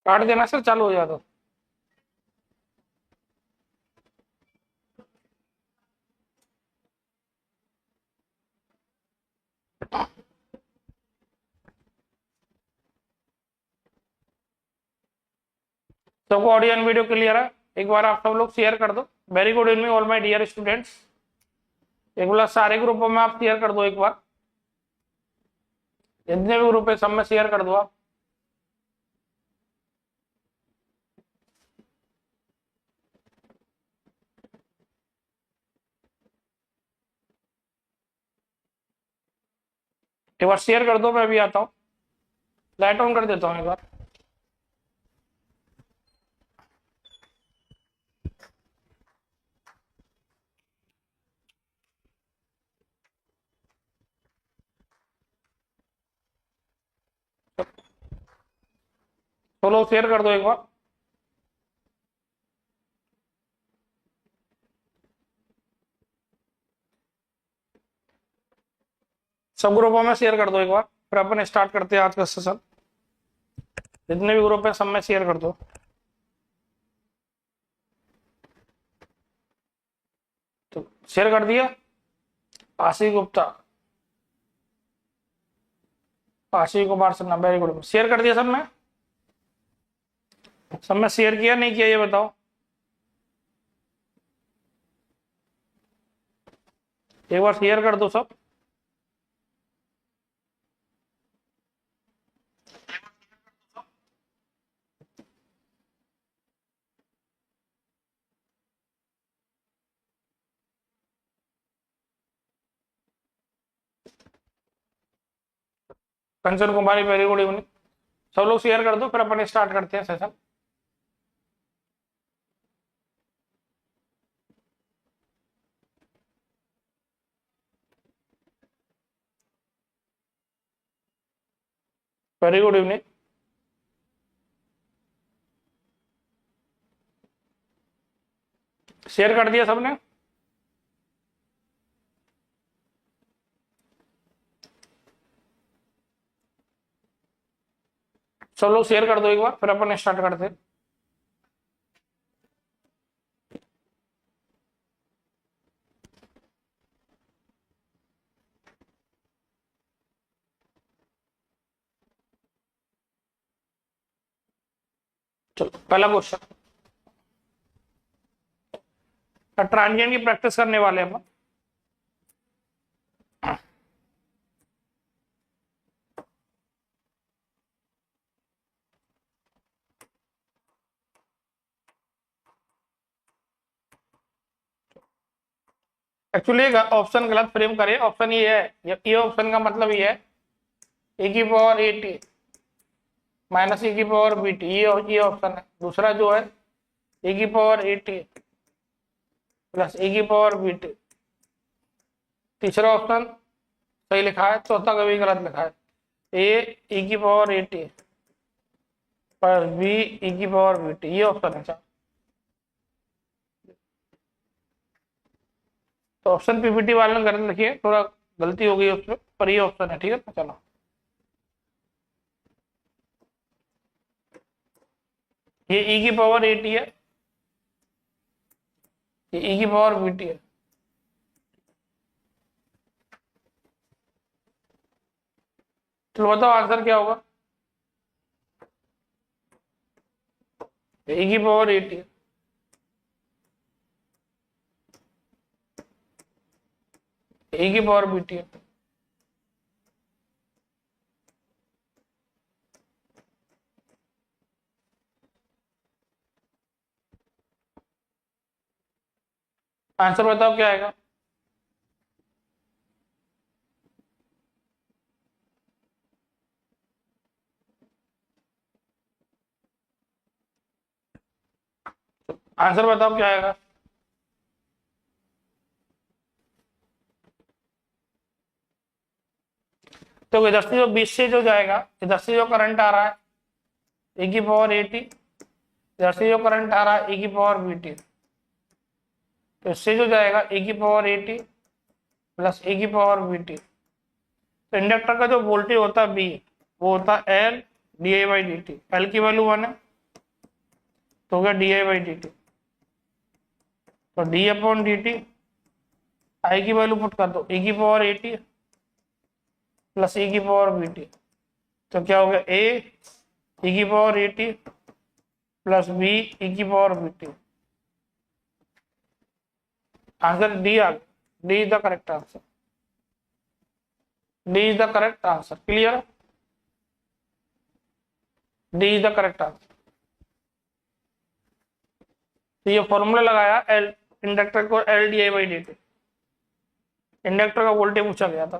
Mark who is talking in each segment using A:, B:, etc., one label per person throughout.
A: काट देना सर, चालू हो जाता। सबको ऑडियो एंड वीडियो क्लियर है? एक बार आप सब लोग शेयर कर दो। Very good evening all my dear students. एक बार सारे ग्रुपों में आप शेयर कर दो, एक बार जितने भी ग्रुप है सब में शेयर कर दो आप। एक बार शेयर कर दो, मैं भी आता हूँ। लाइट ऑन कर देता हूँ एक बार। तो लोग शेयर कर दो एक बार। सब ग्रुपों में शेयर कर दो एक बार, फिर अपन स्टार्ट करते हैं आज का सेशन। जितने भी ग्रुप है सब में शेयर कर दो। तो शेयर कर दिया। Ashish Gupta, Ashish Kumar Sinha, very good. Share कर दिया सब में? सब में शेयर किया नहीं किया ये बताओ। एक बार शेयर कर दो सब। कंचन कुमारी, वेरी गुड इवनिंग। सब लोग शेयर कर दो, फिर अपन स्टार्ट करते हैं session. Very good evening. Share कर दिया सबने? सब लोग शेयर कर दो एक बार, फिर अपन स्टार्ट करते हैं। चलो पहला क्वेश्चन, ट्रांजिएंट की प्रैक्टिस करने वाले हम। एक्चुअली ऑप्शन गलत फ्रेम करे। ऑप्शन ये है, ये ऑप्शन का मतलब ये है ए की पावर ए टी माइनस ए की पावर बी टी, ये ऑप्शन है। दूसरा जो है ए की पावर ए टी प्लस ए की पावर बी टी। तीसरा ऑप्शन सही लिखा है, चौथा कभी गलत लिखा है। ए की power A T plus B ई की पावर बी टी, ये ऑप्शन है। तो ऑप्शन पीपीटी वाले ने गलत लिखी है, थोड़ा गलती हो गई उसमें, पर ये ऑप्शन है। ठीक है, चलो ये ई की पावर ए टी है, ये ई की पावर बी टी है। चलो बताओ आंसर क्या होगा। ए की पावर ए टी है, ए की पावर बी टी है। आंसर बताओ क्या आएगा। आंसर बताओ क्या आएगा। तो इधर से जो 20 से जो जाएगा, इधर से जो करंट आ रहा है ए की पावर ए टी, इधर से जो करंट आ रहा है ए की पावर बी टी, तो इससे जो जाएगा ए की पावर ए टी प्लस ए की पावर बी टी। तो इंडक्टर का जो वोल्टेज होता है बी, वो होता है L D I by D T. L की वैल्यू 1 है, तो हो गया D I by D T. तो डी अपॉन डी टी, आई की वैल्यू पुट कर दो, ई की power A T plus E की पावर बी टी। तो क्या हो गया, ए ई की power A T plus B ई की power B t. Answer D आ गया, D is the correct answer, D is the correct answer. Clear, D is the correct answer. तो ये फॉर्मूला लगाया एल इंडक्टर को, L D I by D T. Inductor का voltage पूछा गया था।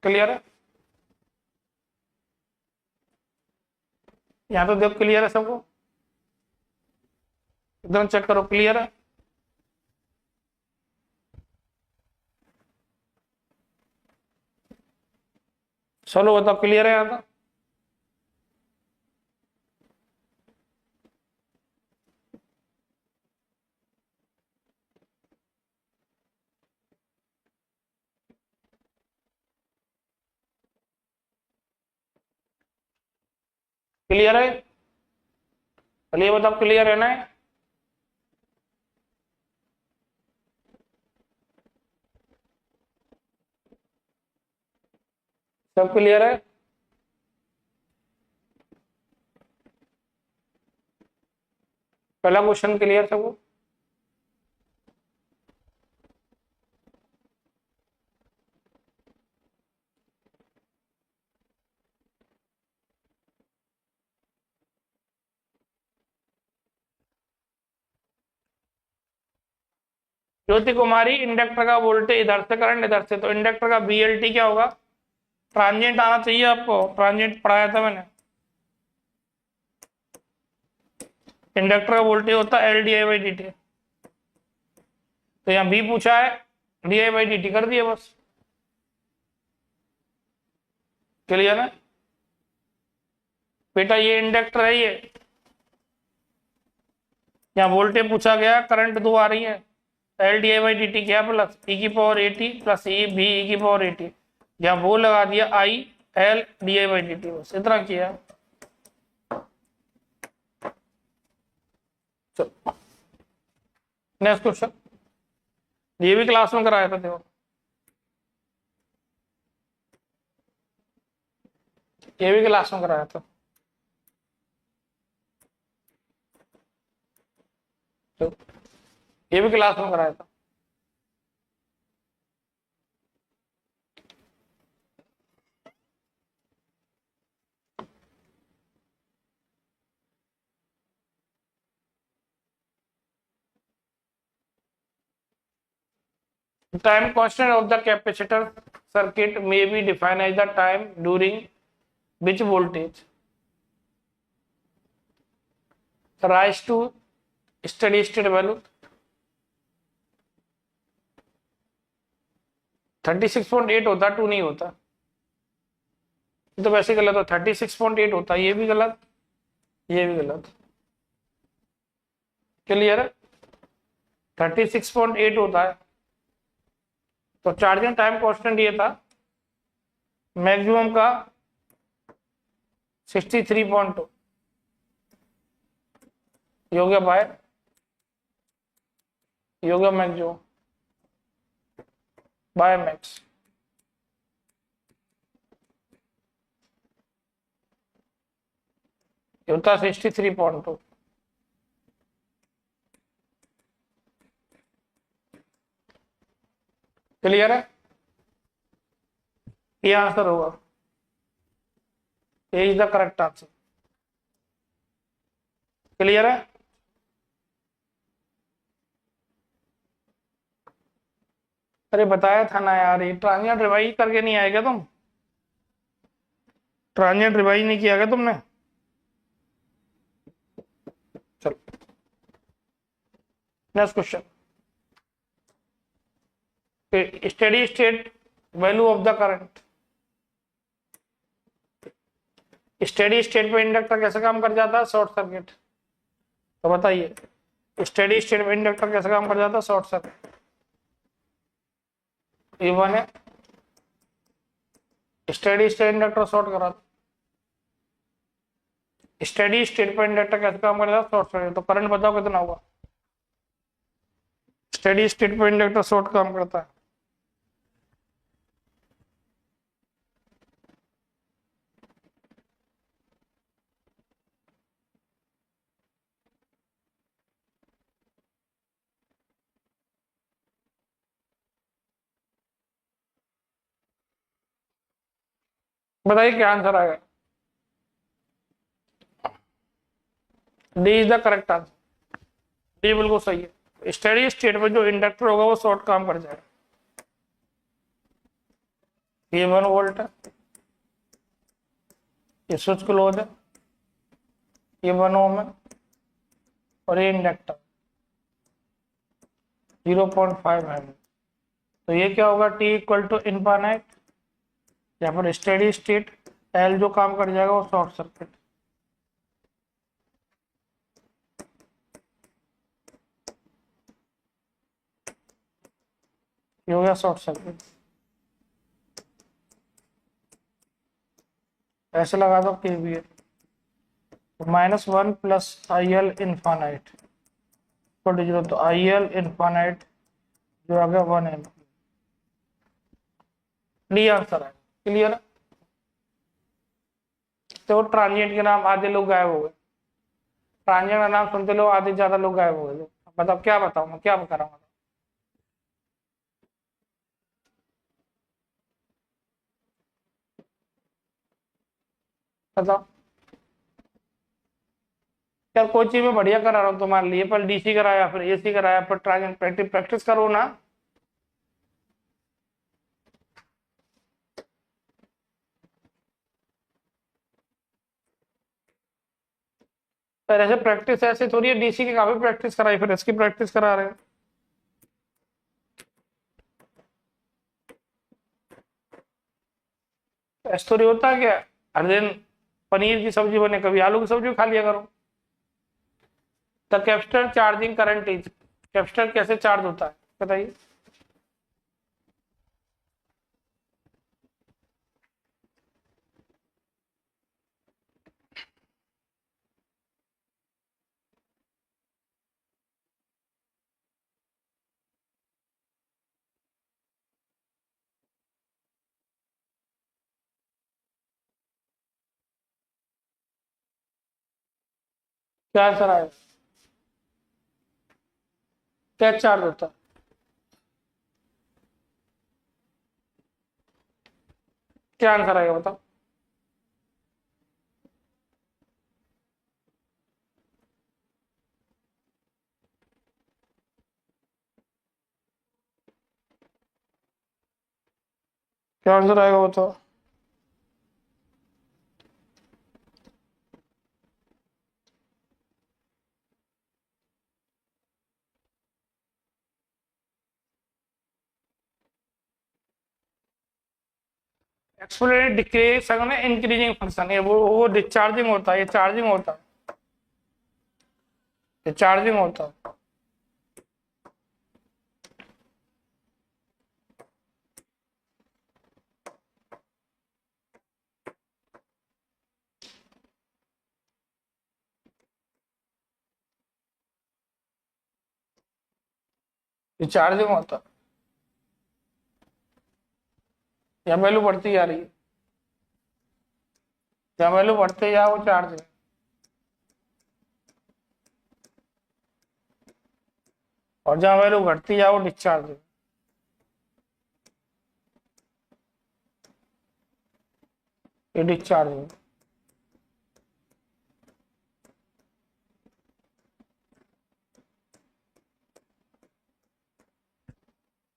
A: क्लियर है, यहां तो देखो क्लियर है सबको, एकदम चेक करो क्लियर है। चलो बताओ क्लियर है यहां तो। क्लियर है, चलिए बताओ क्लियर है ना। सब क्लियर है, पहला क्वेश्चन क्लियर सबको। ज्योति कुमारी, इंडक्टर का वोल्टेज इधर से, करंट इधर से, तो इंडक्टर का बीएलटी क्या होगा, ट्रांजिएंट आना चाहिए आपको, ट्रांजिएंट पढ़ाया था मैंने। इंडक्टर का वोल्टेज होता है L D I by D T. तो यहाँ बी पूछा है, D I by D T कर दिया बस। क्लियर है बेटा, ये इंडक्टर है, ये यहाँ वोल्टेज पूछा गया, करंट 2 आ रही है, L D I by D T क्या, प्लस ई की power A T plus E B ई की पावर ए टी। यहाँ वो लगा दिया I L D I by D T, बस इतना किया। चलो नेक्स्ट क्वेश्चन, ये भी क्लास में कराया था देखो, ये भी क्लास में कराया था। तो ये भी क्लास में कराया था। Time constant of the capacitor circuit may be defined as the time during which voltage rise to steady state value 36.8 होता, 2 नहीं होता, तो वैसे गलत हो, 36.8 होता, ये भी गलत, ये भी गलत। क्लियर है, 36.8 होता है। तो चार्जिंग टाइम कांस्टेंट ये था मैक्सिमम का 63.2, ये हो गया बाय, ये हो गया मैक्सिमम बाय मैक्स। ये होता 63.2। क्लियर है, ये आंसर होगा, ये is the correct answer. Clear है, अरे बताया था ना यार, ये ट्रांजिएंट रिवाइज करके नहीं आएगा तुम, ट्रांजिएंट रिवाइज नहीं किया क्या तुमने। चलो next question, steady state value of the current. Steady state में इंडक्टर कैसे काम कर जाता है, शॉर्ट सर्किट। तो बताइए स्टेडी स्टेट में इंडक्टर कैसे काम कर जाता है, शॉर्ट सर्किट। ये वन है, स्टेडी स्टेट इंडक्टर शॉर्ट करा, स्टेडी स्टेट पर इंडक्टर कैसे काम करता है, शॉर्ट सर्किट। तो करंट बताओ कितना होगा, स्टेडी स्टेट पर इंडक्टर शॉर्ट काम करता है। बताइए क्या आंसर आएगा। D is the correct answer, D बिल्कुल सही है। स्टेडी स्टेट में जो इंडक्टर होगा वो शॉर्ट काम कर जाएगा। ये 1 वोल्ट है, ये स्विच क्लोज है, ये 1 ओम है, और ये इंडक्टर 0.5 है। तो ये क्या होगा, टी इक्वल टू इनफाइनाइट, या फिर स्टेडी स्टेट, एल जो काम कर जाएगा वो शॉर्ट सर्किट। ये हो गया शॉर्ट सर्किट। ऐसे लगा दो KVL, -1 plus I L infinite equal to 0। तो आई एल इनफाइनाइट जो आ गया 1 एम। डी आंसर है, क्लियर है। तो ट्रांजिएंट के नाम आधे लोग गायब हो गए, ट्रांजिएंट का नाम सुनते लोग आधे ज्यादा लोग गायब हो गए। मतलब क्या बताऊं मैं, क्या बता रहा हूँ। बताओ यार, कोई चीज में बढ़िया करा रहा हूँ तुम्हारे लिए, पर डीसी कराया फिर एसी कराया फिर ट्रांजिएंट, प्रैक्टिस करो ना। पर ऐसे प्रैक्टिस ऐसे थोड़ी है, डीसी की काफी प्रैक्टिस कराई फिर इसकी प्रैक्टिस करा रहे हैं। ऐसा थोड़ी होता है क्या हर दिन पनीर की सब्जी बने, कभी आलू की सब्जी खा लिया करो। The capacitor charging current is, capacitor कैसे चार्ज होता है बताइए। क्या आंसर आएगा, क्या चार्ज होता है। क्या आंसर आएगा बताओ। क्या आंसर आएगा बताओ। एक्सपोनेंशियल डिक्रीज इंक्रीजिंग फंक्शन है, वो डिस्चार्जिंग होता है, ये चार्जिंग होता है, ये चार्जिंग होता है। ये चार्जिंग होता है, या वैल्यू बढ़ती जा रही है, या वैल्यू बढ़ते जा वो चार्ज है। और जहाँ वैल्यू घटती जा वो डिस्चार्ज है। ये डिस्चार्ज है।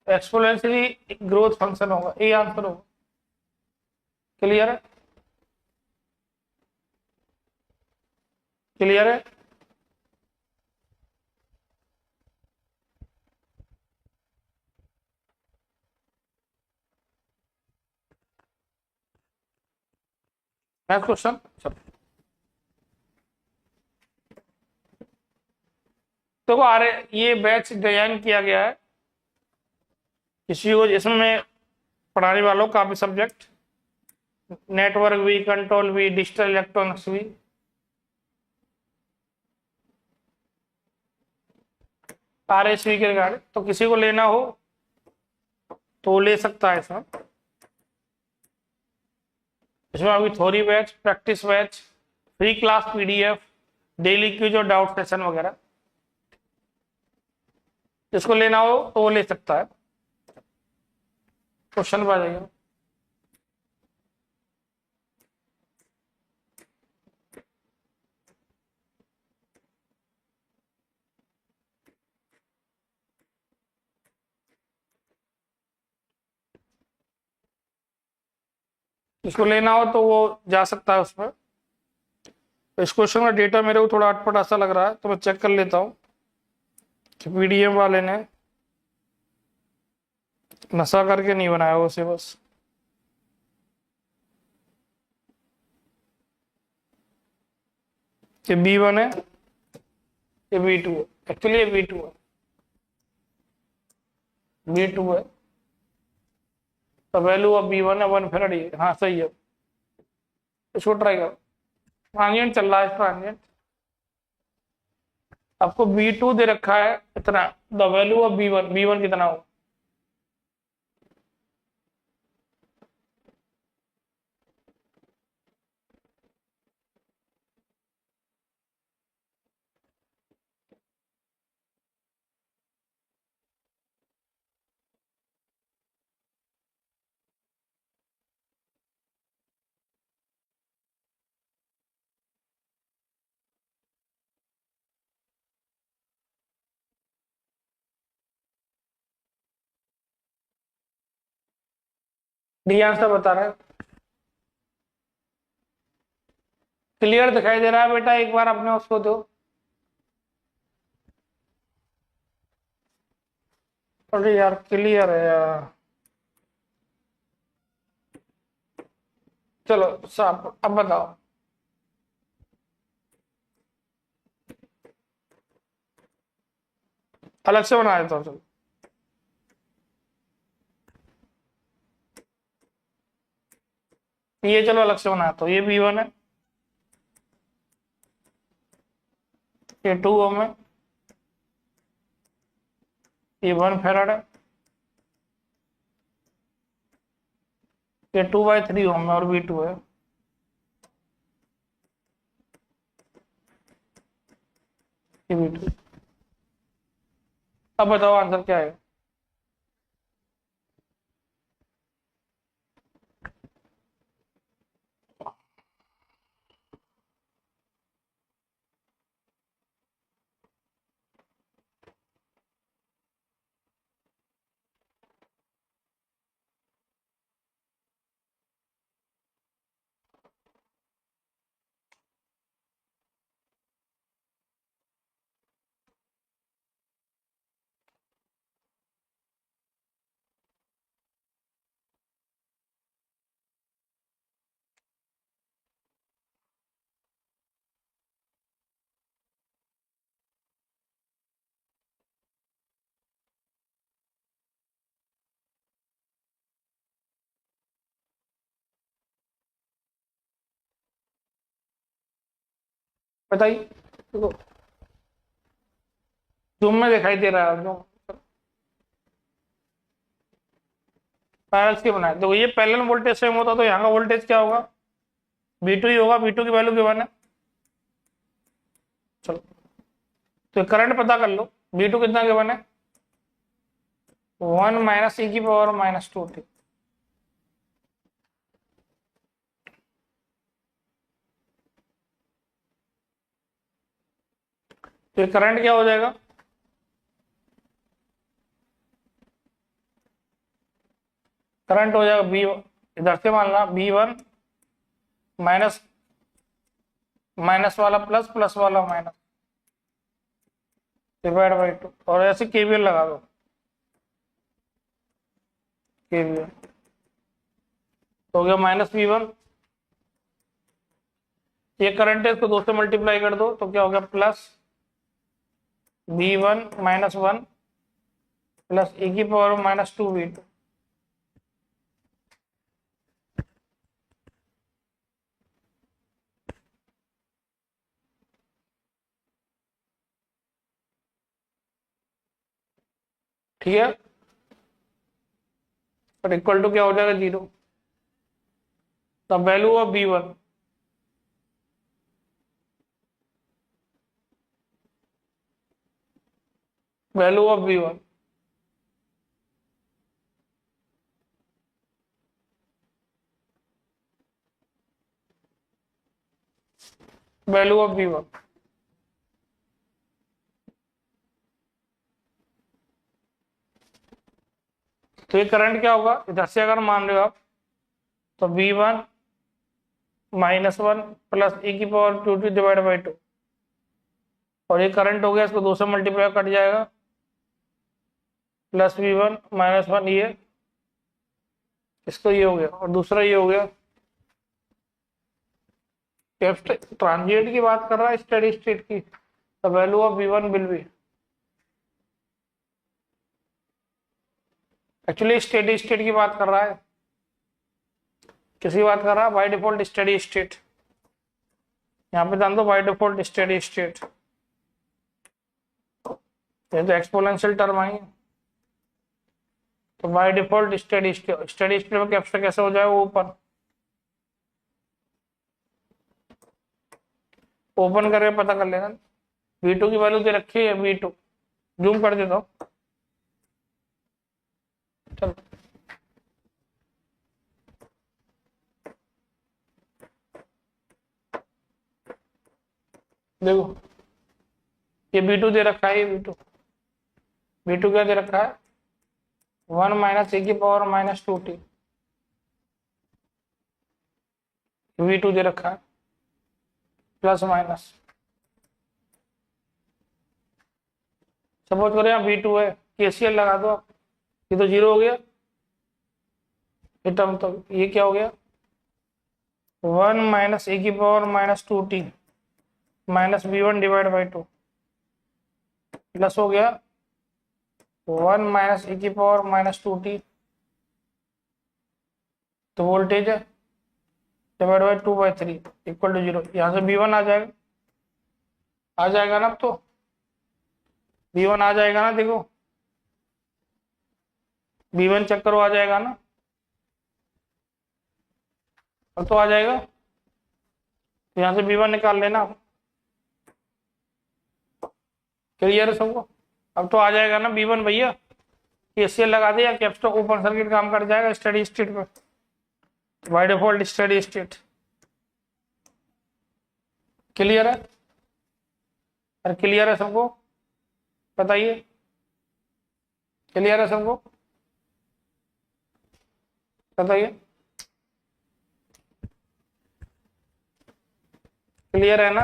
A: एक्सपोनेंशियली ग्रोथ फंक्शन होगा, ये आंसर होगा। क्लियर है, क्लियर है। नेक्स्ट क्वेश्चन, चलो। देखो आ रहे, ये बैच डिजाइन किया गया है किसी को, इसमें पढ़ाने वालों काफी सब्जेक्ट, नेटवर्क भी, कंट्रोल भी, डिजिटल इलेक्ट्रॉनिक्स भी, RSV के रिगार्डिंग, तो किसी को लेना हो तो ले सकता है इसमें। इसमें अभी theory batch, practice batch, free class PDF, daily quiz और डाउट सेशन वगैरह, जिसको लेना हो तो वो ले सकता है। क्वेश्चन पर आ जाइए। जिसको लेना हो तो वो जा सकता है उसमें। तो इस क्वेश्चन का डेटा मेरे को थोड़ा अटपट ऐसा लग रहा है, तो मैं चेक कर लेता हूँ कि PDM वाले ने नशा करके नहीं बनाया वो सिलेबस। ये B1 है, ये B2 है। एक्चुअली ये B2 है, B2 है। तो वैल्यू ऑफ B1 है 1 फेराड। हाँ सही है, इसको ट्राई करो। ट्रांजिएंट चल रहा है, ट्रांजिएंट। आपको B2 दे रखा है इतना, द वैल्यू ऑफ B1 कितना हो। डी आंसर बता रहा है। क्लियर दिखाई दे रहा है बेटा, एक बार अपने उसको दो। अरे यार क्लियर है यार। चलो साहब अब बताओ। अलग से बना देता हूँ, चलो। ये चलो अलग से बनाता हूँ। ये B1 है, ये 2 ओम है, ये 1 फेराड है, ये 2/3 ओम है और B2 है। ये B2। अब बताओ आंसर क्या है। बताइए, देखो जूम में दिखाई दे रहा है, जूम पैरेलल्स के बनाए। देखो ये पैरेलल वोल्टेज सेम होता तो यहाँ का वोल्टेज क्या होगा, B2 ही होगा। B2 की वैल्यू गिवन है। चलो तो करंट पता कर लो। B2 कितना गिवन है, 1 - e⁻²t। तो करंट क्या हो जाएगा, करंट हो जाएगा B, इधर से मानना B1 माइनस माइनस वाला प्लस, प्लस वाला माइनस, डिवाइड बाई 2। और ऐसे KVL लगा दो, KVL तो हो गया -B1। ये करंट है, इसको 2 से मल्टीप्लाई कर दो तो क्या हो गया, प्लस B1 - 1 प्लस e⁻²V2। ठीक है, और इक्वल टू क्या हो जाएगा 0। The value of V1, value of V1, value of V1। तो ये करंट क्या होगा, इधर से अगर मान रहे हो आप, तो V1 -1 plus e⁻² divide by 2, और ये करंट हो गया, इसको 2 से मल्टीप्लाई कट जाएगा, प्लस V1 -1, ये इसको ये हो गया, और दूसरा ये हो गया। ट्रांजिएंट की बात कर रहा है, स्टेडी स्टेट की, तो value of V1 will be, actually steady state की बात कर रहा है, किसी बात कर रहा है, बाय डिफॉल्ट स्टेडी स्टेट। यहाँ पे जान दो बाय डिफॉल्ट स्टेडी स्टेट, ये तो एक्सपोनेंशियल टर्म आई है, तो by default steady state, steady state में कैप्चर कैसे हो जाएगा, ऊपर ओपन करके पता कर लेना। V2 की वैल्यू दे रखी है, V2 जूम कर देता हूँ, चलो देखो, ये B2 दे रखा है, ये V2 क्या दे रखा है, 1 - e⁻²t, V2 दे रखा है, प्लस माइनस, सपोज करो यहाँ V2 है, KCL लगा दो आप, ये तो 0 हो गया, ये टर्म, तो ये क्या हो गया, 1 - e⁻²t minus V1 divide by 2, plus हो गया 1 - e⁻²t, तो वोल्टेज है डिवाइड बाई 2/3 इक्वल टू 0। यहाँ से V1 आ जाएगा ना, अब तो V1 आ जाएगा ना, देखो V1 चेक करो, आ जाएगा ना, अब तो आ जाएगा, तो यहाँ से V1 निकाल लेना, क्लियर है सबको, अब तो आ जाएगा ना V1 भैया, KCL लगा दिया, कैपेसिटर ओपन सर्किट काम कर जाएगा स्टेडी स्टेट में, by default steady state, clear है, और क्लियर है सबको, बताइए, क्लियर है सबको, बताइए, क्लियर है ना।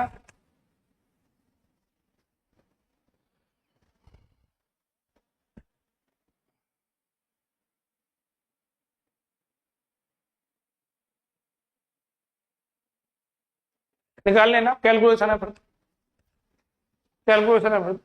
A: निकाल लेना, कैलकुलेशन है फिर, कैलकुलेशन है फिर,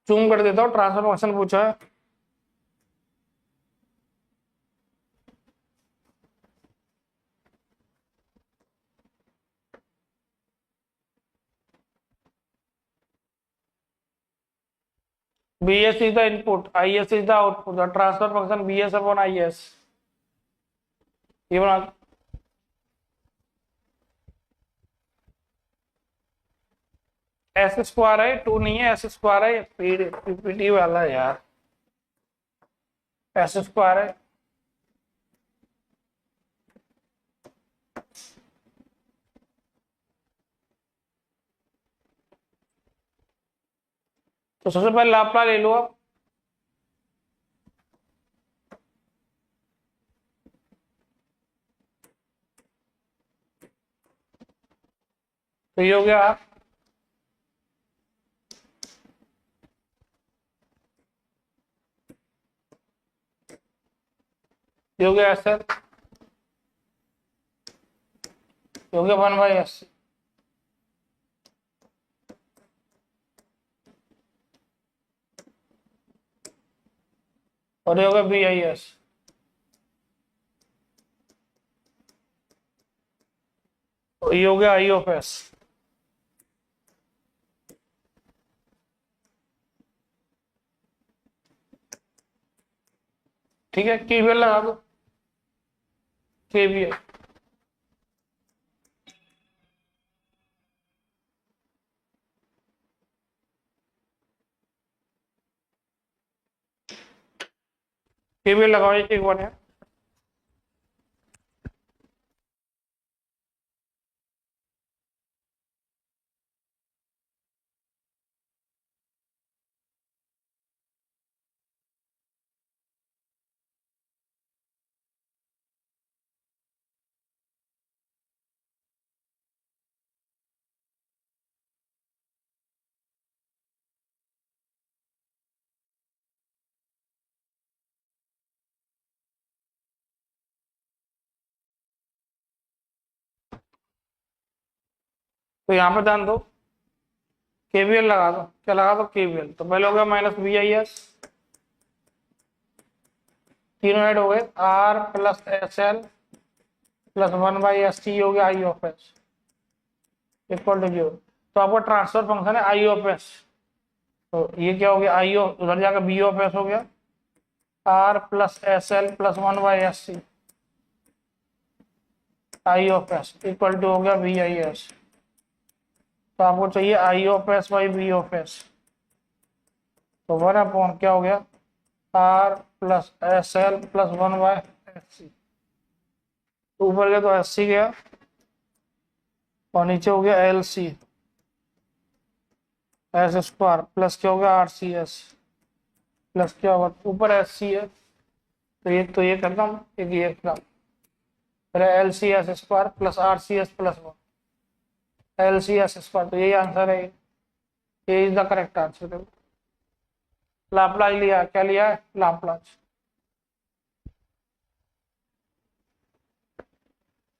A: जूम कर देता हूँ, ट्रांसफर फंक्शन पूछा है, BS is the input, IS is the output, the transfer function BS upon IS, ये बना, S² है, 2 नहीं है, S² है, PPT वाला है यार, S² है, तो सबसे पहले लाप्लास ले लो आप, तो ये हो गया, ये हो गया SL, ये हो गया 1/SC, और ये होगा बी आई एस। तो ये हो गया आई ऑफ एस। ठीक है, केवीएल लगा दो, केवीएल। केवीएल लगाओ एक बार है। तो यहाँ पे ध्यान दो, केवीएल लगा दो। क्या लगा दो? केवीएल। तो पहले हो गया माइनस बी आई एस, तीनों ऐड हो गए, R plus S L plus 1/ST हो गया I of S equal to 0। तो आपका ट्रांसफर फंक्शन है आई ऑफ एस। तो ये क्या हो गया? आई ऑफ, उधर जाकर बी ऑफ एस हो गया, R plus S L plus 1/SC I of S equal to हो गया बी आई एस। तो आपको चाहिए I of S by B of S. तो 1/, क्या हो गया, R plus S L plus 1/SC। ऊपर गया तो SC गया और नीचे हो गया LC एस स्क्वायर प्लस क्या हो गया RCS प्लस क्या होगा, ऊपर SC है तो ये खत्म, एक ये खत्म, फिर LCS square plus RCS plus 1 LCS square. तो यही आंसर है, ये इज द करेक्ट आंसर। देखो लाप्लास लिया, क्या लिया है? लाप्लास।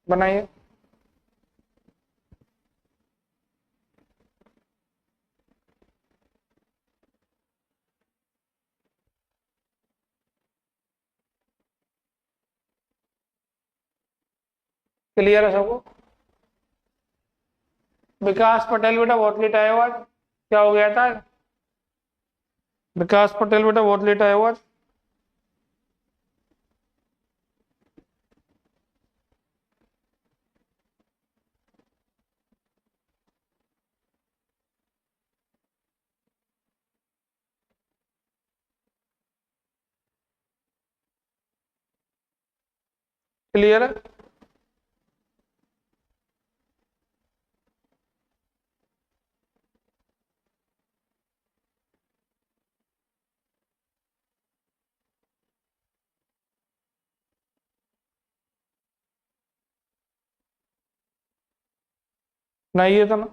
A: बनाइए। क्लियर है सबको? विकास पटेल बेटा बहुत लेट आए हो आज, क्या हो गया था? विकास पटेल बेटा बहुत लेट आए हो आज। क्लियर है? नहीं ये तो ना,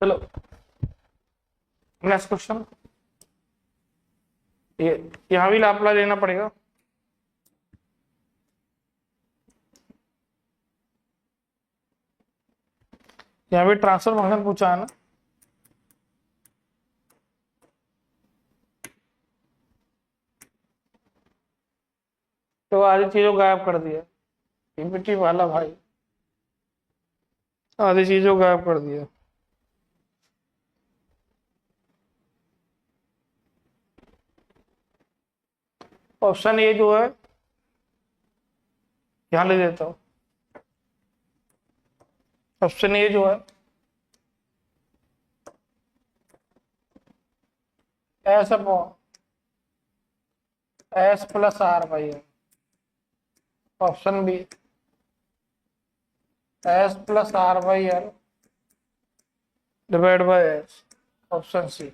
A: चलो नेक्स्ट क्वेश्चन। ये यहाँ भी लाप्लास लेना पड़ेगा। यहाँ भी ट्रांसफर फंक्शन पूछा है ना, तो आधी चीजों गायब कर दिया पीपीटी वाला भाई, आधी चीजों गायब कर दिया। ऑप्शन ए जो है यहाँ ले देता हूँ। ऑप्शन ए जो है S upon S plus R by L. Option B S plus R by L divide by S. Option C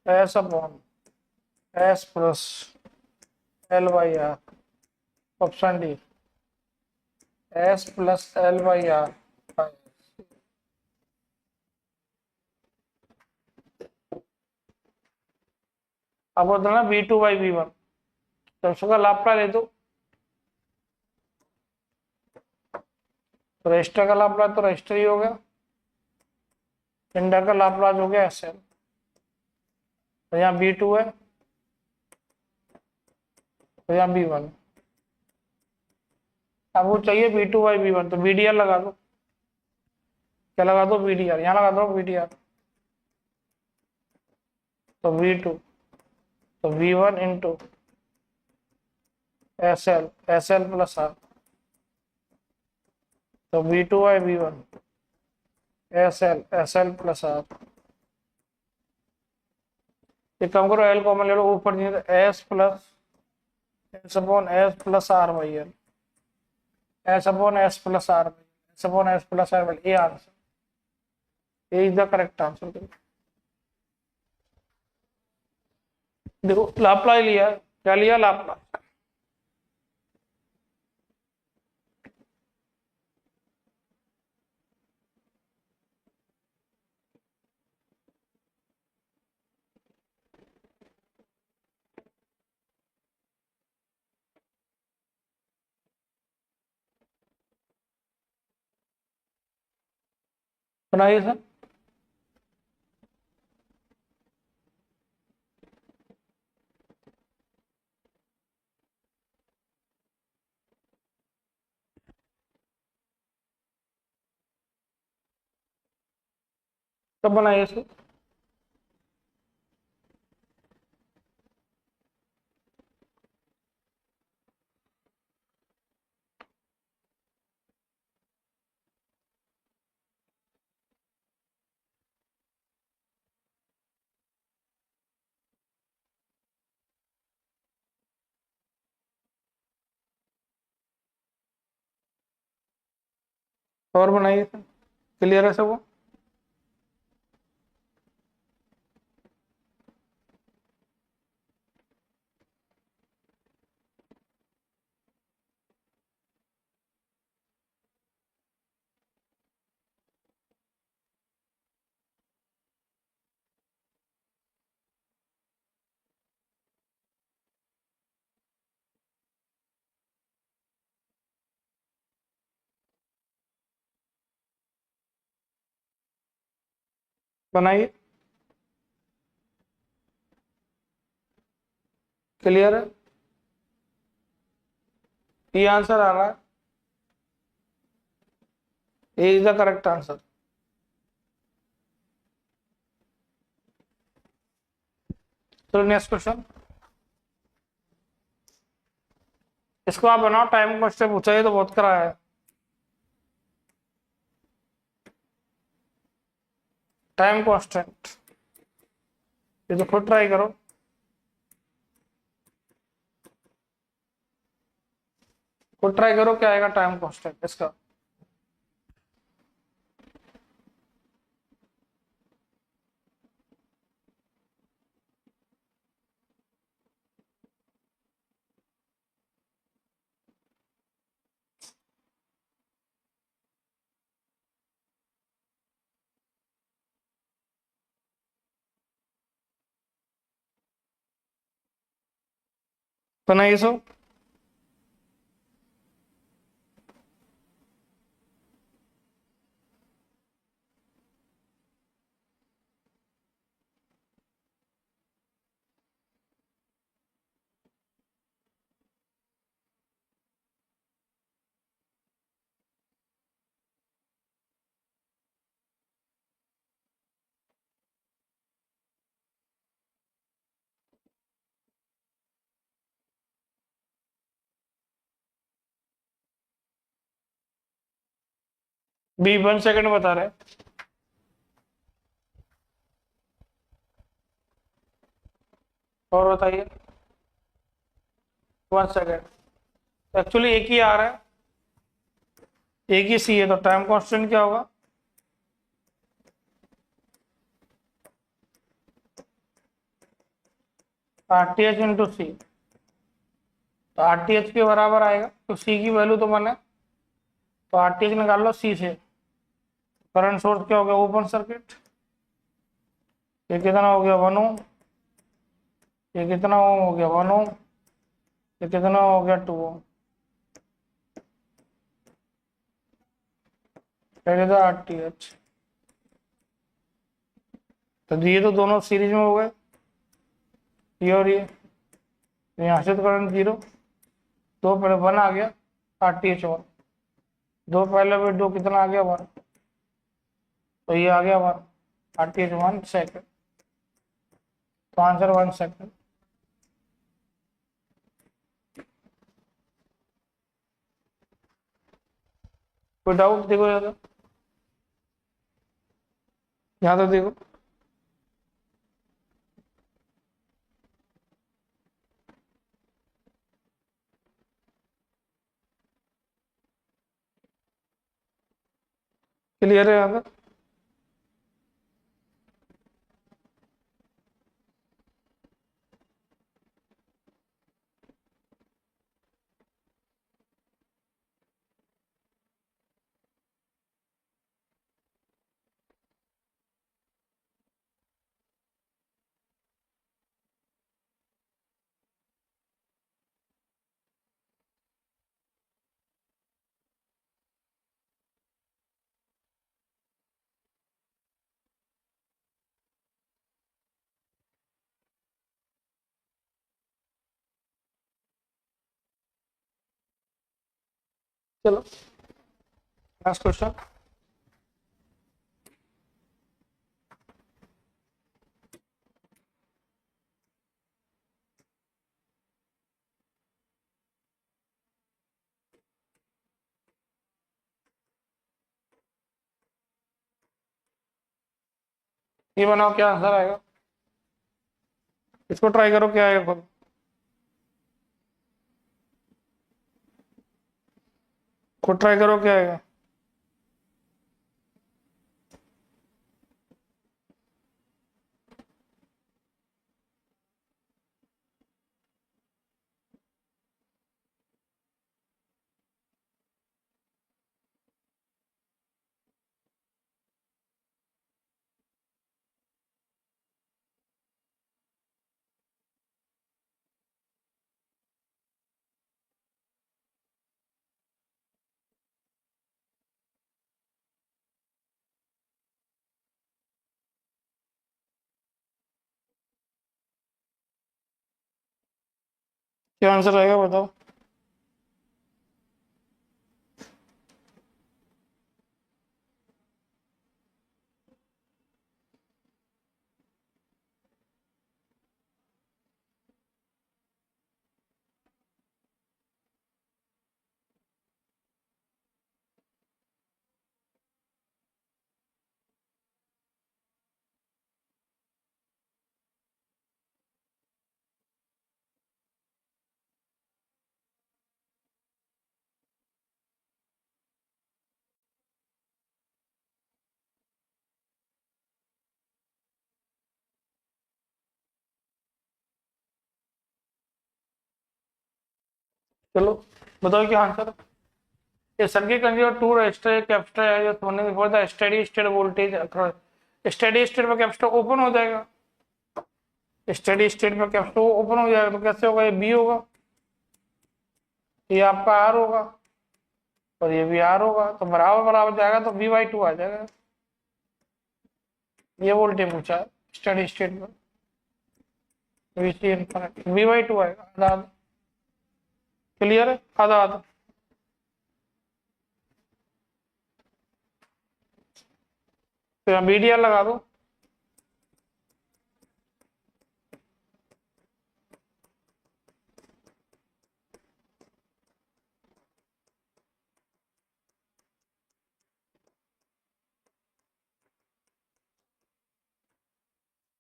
A: S upon S plus L by R. Option D S plus L by R. अब होता है ना B two by B one, तो उसका Laplace ले दो। तो register का लाप्लास तो रजिस्टर ही हो गया, इंडक्टर का लाप्लास हो गया एस एल। तो यहाँ बी टू है, तो यहाँ बी वन। अब वो चाहिए B two by B one, तो बी डी आर लगा दो। क्या लगा दो? B D R. यहाँ लगा दो बी डी आर। तो वी टू, तो V one into S L plus R. तो V two by V one S L plus R. एक काम करो, एल कॉमन ले लो, ऊपर नहीं तो S plus S upon S plus R by L. S upon S plus R, S upon S plus R by. A answer, A is the correct answer. देखो Laplace लिया, क्या लिया? लाप्लास। बनाइए sir. तब बनाइए सर। और बनाइए sir, clear है सब वो? बनाइए, क्लियर है? ये आंसर आ रहा है, ए इज द करेक्ट आंसर। चलो नेक्स्ट क्वेश्चन। इसको आप बनाओ, टाइम क्वेश्चन पूछा है तो बहुत कराया है। टाइम कांस्टेंट, ये तो खुद ट्राई करो। खुद ट्राई करो, क्या आएगा टाइम कांस्टेंट इसका? बनाइए सो। बी 1 सेकंड बता रहे हैं। और बताइए, 1 सेकेंड। एक्चुअली एक ही आ रहा है, एक ही सी है, तो टाइम कांस्टेंट क्या होगा? RTH इंटू सी। तो RTH के बराबर आएगा, तो सी की वैल्यू तो 1 है, तो RTH निकाल लो सी से। करंट सोर्स क्या हो गया? Open circuit. ये कितना हो गया? 1 ओम। ये कितना ओम हो गया? 1 ओम। ये कितना हो गया? 2 ओम। पहले था RTH, तो ये तो दोनों सीरीज में हो गए, ये और ये। यहाँ से तो करंट 0, 2 पहले 1 आ गया, RTH 1, 2 पहले भी 2 कितना आ गया? 1, तो ये आ गया 1, RTH 1 सेकेंड, तो आंसर 1 सेकेंड। कोई डाउट? देखो ज्यादा, यहाँ तो देखो। क्लियर है यहाँ तक? चलो नेक्स्ट क्वेश्चन। ये बनाओ, क्या आंसर आएगा? इसको ट्राई करो, क्या आएगा खुद। खुद ट्राई करो, क्या आएगा? क्या आंसर आएगा बताओ। चलो बताओ क्या आंसर है। A circuit consists of two resistor, एक कैपेसिटर है जो running before the steady state voltage across। Steady state में कैपेसिटर ओपन हो जाएगा, स्टेडी स्टेट में कैपेसिटर ओपन हो जाएगा, तो कैसे होगा? ये बी होगा, ये आपका आर होगा, और ये भी आर होगा, तो बराबर बराबर जाएगा, तो V/2 आ जाएगा। ये वोल्टेज पूछा है स्टेडी स्टेट में, VC इनफिनिटी V/2 आएगा, आधा आधा। क्लियर है? आधा आधा। तो यहाँ BDR लगा दो।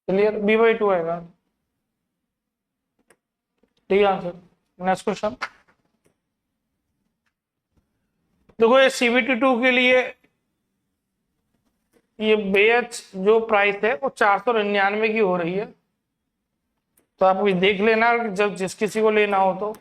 A: क्लियर? V/2 आएगा। ठीक आंसर। नेक्स्ट क्वेश्चन देखो, ये CVT2 के लिए ये बेच जो प्राइस है वो 499 की हो रही है। तो आप ये देख लेना जब जिस किसी को लेना हो तो।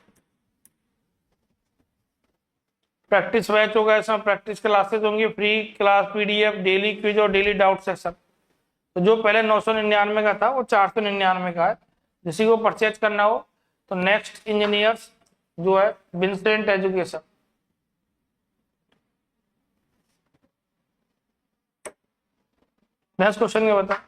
A: प्रैक्टिस बैच होगा, इसमें प्रैक्टिस क्लासेस होंगी, free class, PDF, daily quiz और डेली डाउट सेशन। तो जो पहले 999 का था वो 499 का है। किसी को परचेज करना हो तो नेक्स्ट इंजीनियर्स जो है विंसेंट एजुकेशन। नेक्स्ट क्वेश्चन क्या बता।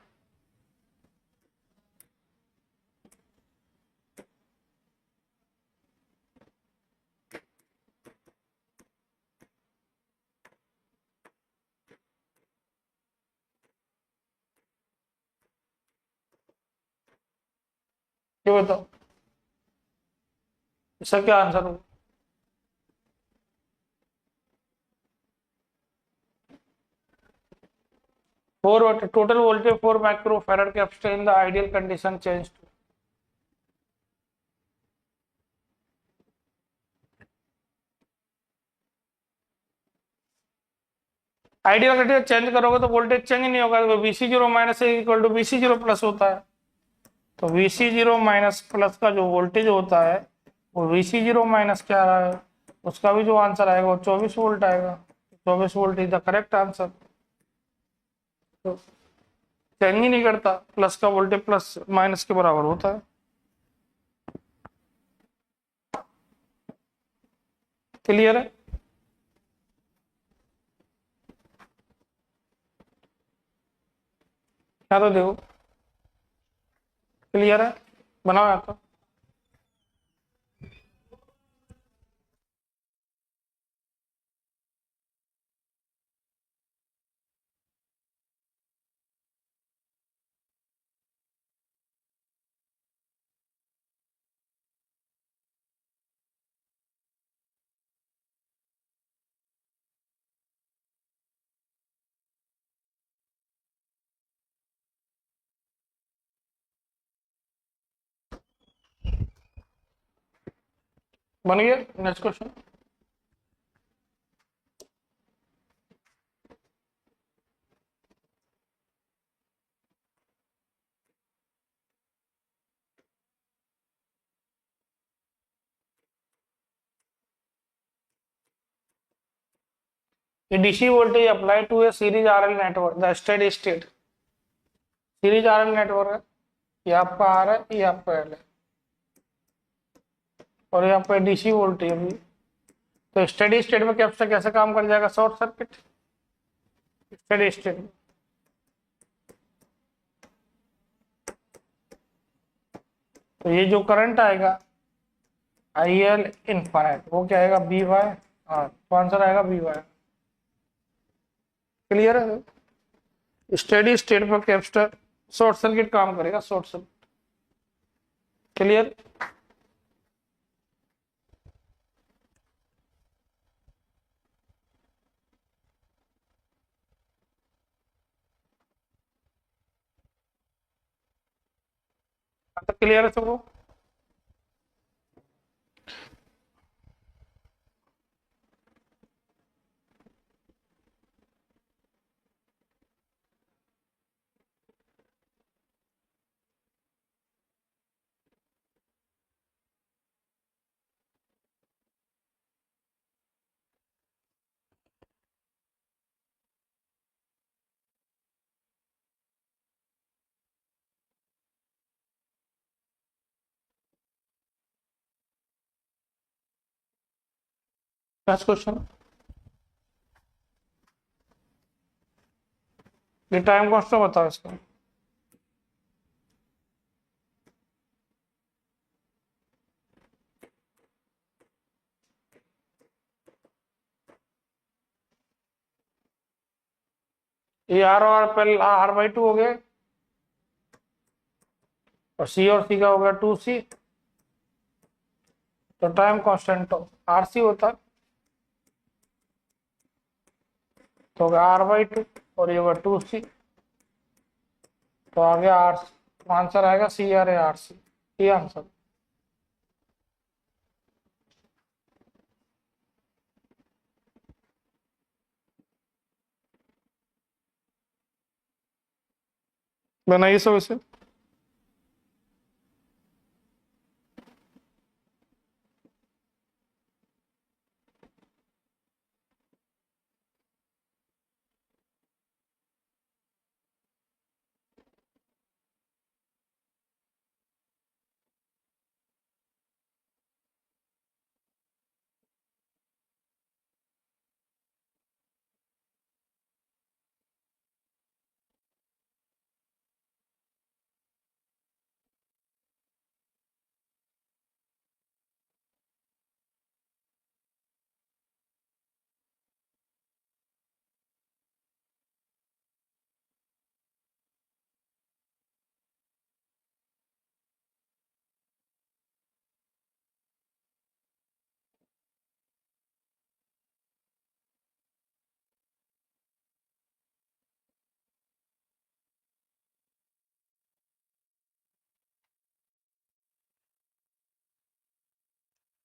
A: ये बताओ इसका क्या आंसर होगा। 4 total voltage 4 microfarad capacity in the ideal condition changed to। Ideal condition change करोगे तो वोल्टेज चेंज नहीं होगा, तो VC0 minus equal to VC0 plus होता है। तो VC0 माइनस प्लस का जो वोल्टेज होता है वो VC0 माइनस क्या आ रहा है, उसका भी जो आंसर आएगा वो 24 वोल्ट आएगा। 24 volt is the correct answer. तो चेंज ही नहीं करता, प्लस का वोल्टेज प्लस माइनस के बराबर होता है। क्लियर है। क्या तो देखो क्लियर है, बनाओ या तो। बन गया। Next question DC voltage applied to a series RL network the steady state। Series RL network है, ये आपका R है, ये आपका L है, और ये आपका DC वोल्टेज है। तो स्टेडी स्टेट में कैपेसिटर कैसे काम कर जाएगा, शॉर्ट सर्किट। स्टेडी स्टेट में तो ये जो करंट आएगा IL इनफाइनाइट वो क्या आएगा BY। तो आंसर आएगा BY। क्लियर है। स्टेडी स्टेट पर कैपेसिटर शॉर्ट सर्किट काम करेगा, शॉर्ट सर्किट। क्लियर। तो क्लियर है सबको। नेक्स्ट क्वेश्चन, ये टाइम कांस्टेंट बताओ इसका। ये R पहले R/2 हो गए, और C और C का हो गया 2C। तो टाइम कांस्टेंट तो RC होता है, तो हो गया R/2 और ये होगा 2C। तो आ गया R। आंसर आएगा CRA RC। ये आंसर। बनाइए सब इसे।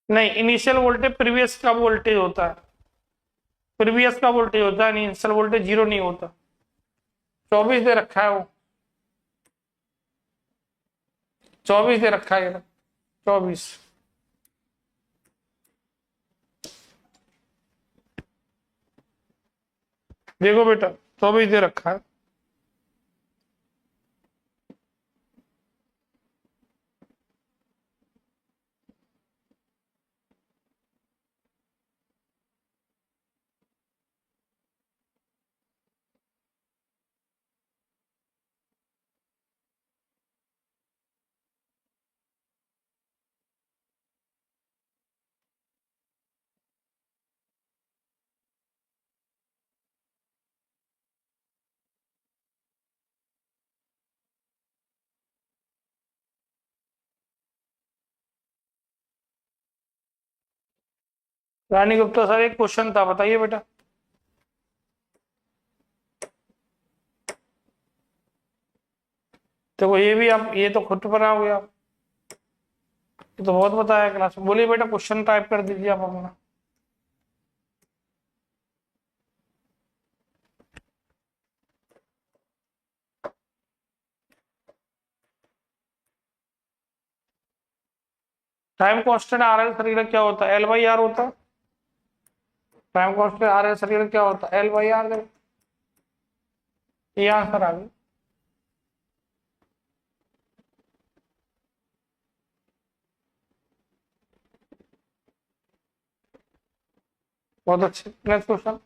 A: नहीं, इनिशियल वोल्टेज प्रीवियस का वोल्टेज होता है, प्रीवियस का वोल्टेज होता है, इनिशियल वोल्टेज जीरो नहीं होता। 24 दे रखा है वो, 24 दे रखा है, 24। देखो बेटा, 24 दे रखा है। रानी गुप्ता सर, एक क्वेश्चन था, बताइए बेटा। देखो ये भी आप, ये तो खुद पर आओगे आप, ये तो बहुत बताया क्लास में। बोलिए बेटा, क्वेश्चन टाइप कर दीजिए आप अपना। Time constant R L circular क्या होता है? एल बाई आर होता है। Time constant R L circular क्या होता है? L by R. ये आंसर आ गया। बहुत अच्छे। Next question.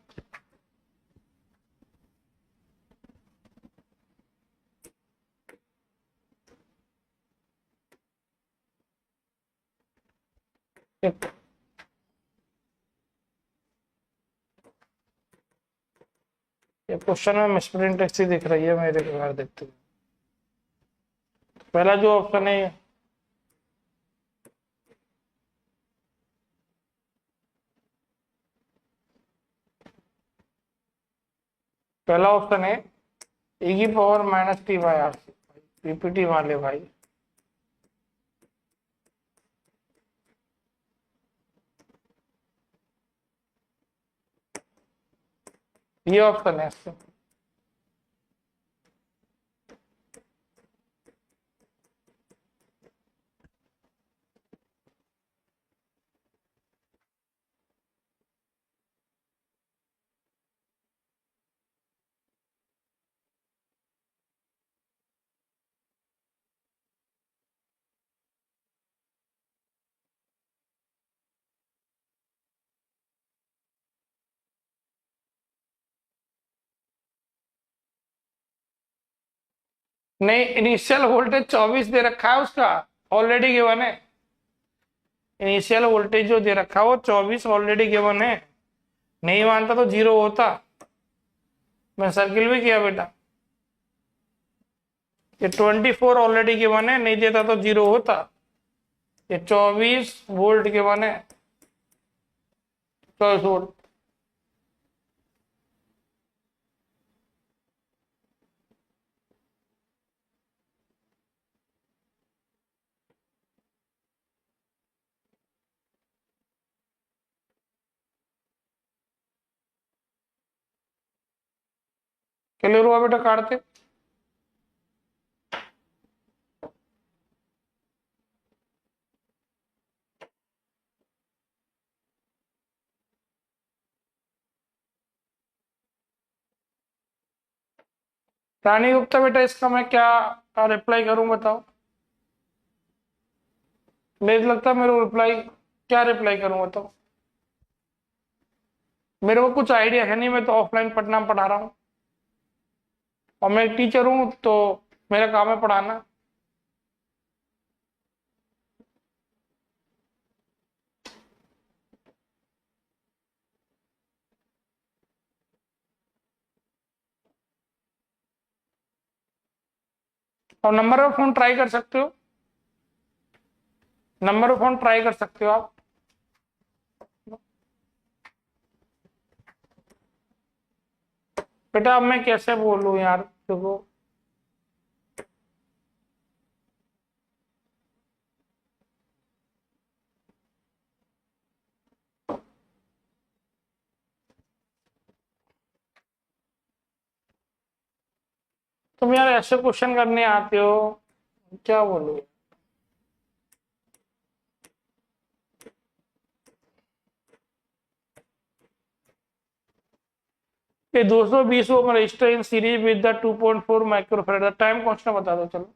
A: ये क्वेश्चन में मिसप्रिंट ऐसी दिख रही है मेरे को, यार देखते हुए। पहला जो ऑप्शन है, पहला ऑप्शन है e की power minus T by R C. PPT वाले भाई, ये ऑप्शन है इससे। नहीं, इनिशियल वोल्टेज 24 दे रखा है उसका, ऑलरेडी गिवन है। इनिशियल वोल्टेज जो दे रखा है वो 24 ऑलरेडी गिवन है। नहीं मानता तो जीरो होता। मैं सर्किल भी किया बेटा। ये 24 ऑलरेडी गिवन है, नहीं देता तो जीरो होता। ये 24 वोल्ट गिवन है, 24 वोल्ट। क्लियर हुआ बेटा? काटते। रानी गुप्ता बेटा, इसका मैं क्या रिप्लाई करूं बताओ? मुझे लगता है मेरे रिप्लाई, क्या रिप्लाई करूं बताओ? मेरे को कुछ आइडिया है नहीं, मैं तो ऑफलाइन पढ़ना पढ़ा रहा हूँ और मैं एक टीचर हूँ, तो मेरा काम है पढ़ाना। और नंबर ऑफ फोन ट्राई कर सकते हो, नंबर ऑफ फोन ट्राई कर सकते हो आप। बेटा अब मैं कैसे बोलूं यार, देखो तुम यार ऐसे क्वेश्चन करने आते हो, क्या बोलूं? ये 220 ohm resistor in series with the 2.4 microfarad, time constant बता दो चलो।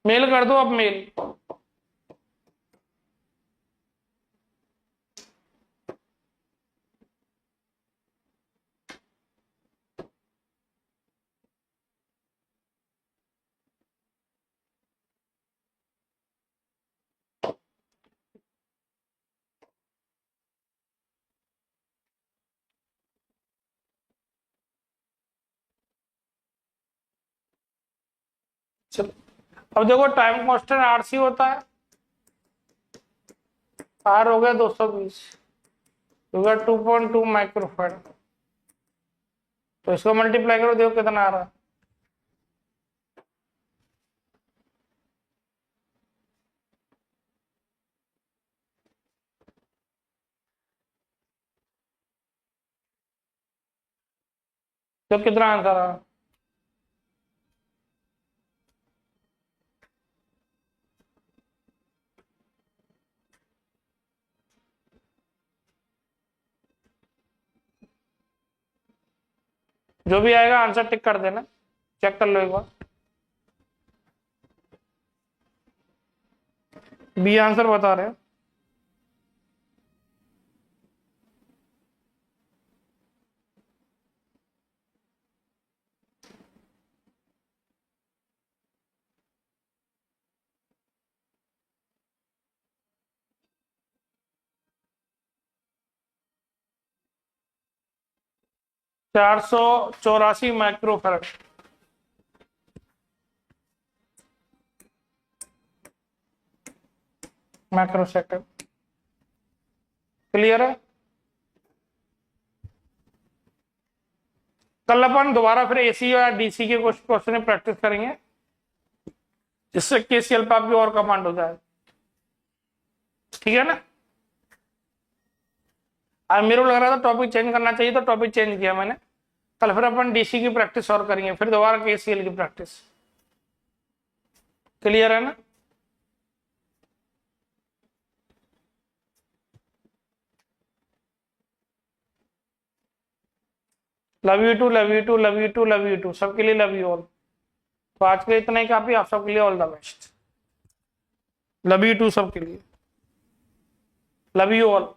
A: मेल कर दो अब, मेल। चलो अब देखो, टाइम कांस्टेंट आरसी होता है, आर हो गया 220, हो गया 2.2 माइक्रोफैराड, तो इसको मल्टीप्लाई करो, देखो कितना आ रहा है। तो कितना आंसर आ रहा है? जो भी आएगा आंसर टिक कर देना, चेक कर लो एक बार। बी आंसर बता रहे हैं। 484 माइक्रोफैराड माइक्रोसेकंड। क्लियर है? कल अपन दोबारा फिर एसी या डीसी के कुछ क्वेश्चन प्रैक्टिस करेंगे, जिससे केसीएल पे आपकी और कमांड हो जाए। ठीक है ना? आज मेरे को लग रहा था टॉपिक चेंज करना चाहिए, तो टॉपिक चेंज किया मैंने। कल फिर अपन डीसी की प्रैक्टिस और करेंगे, फिर दोबारा केसीएल की प्रैक्टिस। क्लियर है ना? Love you too, love you too, love you too, love you too, सबके लिए लव यू ऑल। तो आज के लिए इतना ही काफी, आप सबके लिए all the best. Love you too सबके लिए, लव यू ऑल।